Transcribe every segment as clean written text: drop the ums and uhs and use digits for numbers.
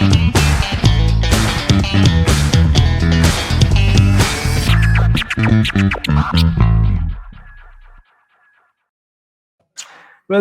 Well,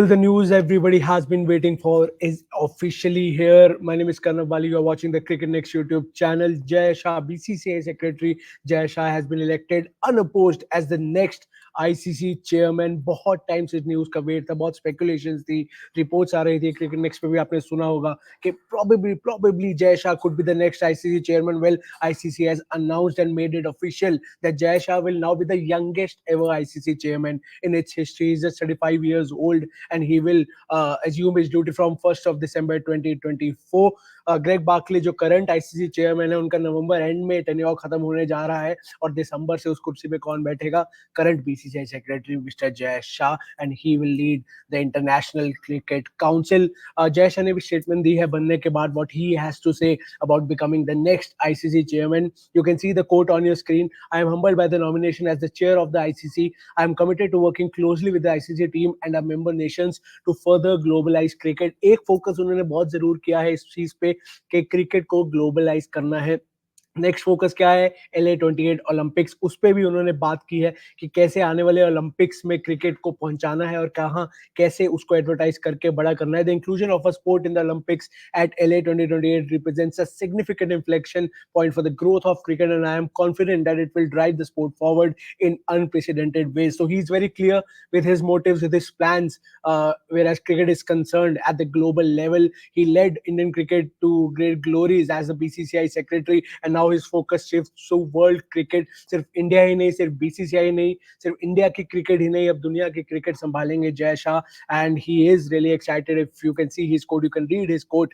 the news everybody has been waiting for is officially here. My name is Karnav Bali. You are watching the Cricket Next YouTube channel. Jay Shah, BCCI Secretary Jay Shah, has been elected unopposed as the next ICC chairman. बहुत time से इस news का wait था, बहुत speculations थी, reports आ रही थी. Cricket Next पे भी आपने सुना होगा कि probably Jay Shah could be the next ICC chairman. Well, ICC has announced and made it official that Jay Shah will now be the youngest ever ICC chairman in its history. He's just 35 years old and he will assume his duty from 1st of December 2024. Greg Barclay जो current ICC chairman है, उनका नवंबर and में tenure खत्म होने जा रहा है और दिसंबर से उस कुर्सी पे कौन बैठेगा? करंट बीसीसीआई सेक्रेटरी मिस्टर जय Shah, and he will lead the International Cricket council. Jay Shah ने भी स्टेटमेंट दी है बनने के बाद what he has to say about becoming the next ICC chairman. You can see the quote on your screen. I am humbled by the nomination as the chair of the ICC. I am committed to working closely with the ICC team and our member nations to further globalize cricket. एक focus उन्होंने बहुत जरूर किया है इस चीज पे कि क्रिकेट को ग्लोबलाइज करना है. नेक्स्ट फोकस क्या है? LA28 Olympics. उस पर भी उन्होंने बात की है कि कैसे आने वाले ओलंपिक्स में क्रिकेट को पहुंचाना है और कहाँ कैसे उसको एडवर्टाइज करके बड़ा करना है. The inclusion of a sport in the Olympics at LA 2028 represents a significant inflection point for the growth of cricket, and I am confident that it will drive the sport forward in unprecedented ways. So he's very clear with his motives, with his plans. Whereas cricket is concerned at the global level, he led Indian cricket to great glories as the BCCI secretary, and now his focus shifts to world cricket. सिर्फ India ही नहीं, सिर्फ BCCI नहीं, सिर्फ India की cricket ही नहीं, अब दुनिया की क्रिकेट संभालेंगे Jay Shah. And he is really excited. If you can see his quote, you can read his quote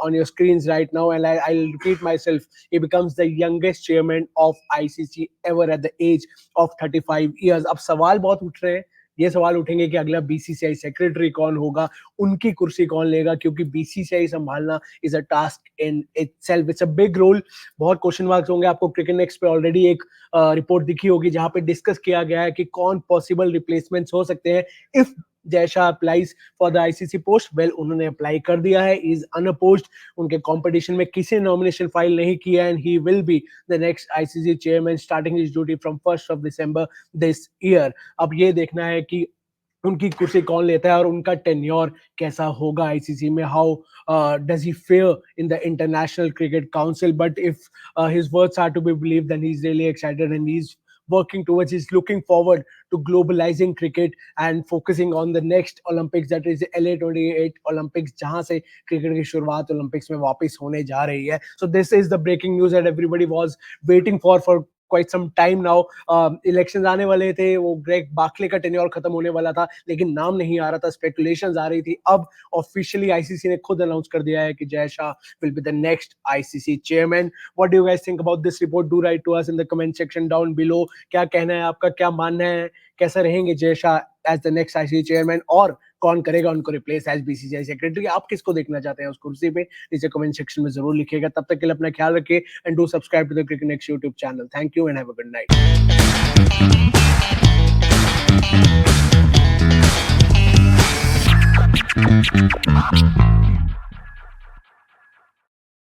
on your screens right now, and I'll repeat myself. He becomes the youngest chairman of ICC ever at the age of 35 years. अब सवाल बहुत उठ रहे हैं. ये सवाल उठेंगे कि अगला बीसीसीआई सेक्रेटरी कौन होगा, उनकी कुर्सी कौन लेगा, क्योंकि बीसीसीआई संभालना is a task in itself. It's a big role. बहुत क्वेश्चन मार्क्स होंगे. आपको क्रिकेट नेक्स्ट पे ऑलरेडी एक रिपोर्ट दिखी होगी जहां पे डिस्कस किया गया है कि कौन पॉसिबल रिप्लेसमेंट्स हो सकते हैं if Jay Shah applies for the ICC post. Well, उन्होंने अप्लाई कर दिया है. Is unopposed. उनके कंपटीशन में किसी ने नॉमिनेशन फाइल नहीं किया, and he will be the next ICC chairman starting his duty from 1st of December this year. अब ये देखना है कि उनकी कुर्सी कौन लेता है और उनका टेन्योर कैसा होगा आईसीसी में. How does he fare in the International Cricket Council? But if his words are to be believed, then he is really excited and he is working towards, he's looking forward to globalizing cricket and focusing on the next Olympics, that is LA28 Olympics, जहां से cricket की शुरुआत Olympics में वापस होने जा रही है. So this is the breaking news that everybody was waiting for quite some time now. Elections आने वाले थे, वो ग्रेग बार्कले का टेन्योर खत्म होने वाला था, लेकिन नाम नहीं आ रहा था, स्पेकुलेशंस आ रही थी. अब ऑफिशियली आईसीसी ने खुद अनाउंस कर दिया है कि Jay Shah will be the next ICC chairman. What do you guys think about this report? Do write to us in the comment section down below. क्या कहना है आपका, क्या मानना है, कैसा रहेंगे Jay Shah as the next ICC chairman, और कौन करेगा उनको रिप्लेस एज बीसीसीआई सेक्रेटरी? आप किसको देखना चाहते हैं उस कुर्सी पे? नीचे कमेंट सेक्शन में जरूर लिखिएगा. तब तक के लिए अपना ख्याल रखिए and do subscribe to the Cricket Next YouTube channel. Thank you and have a good night.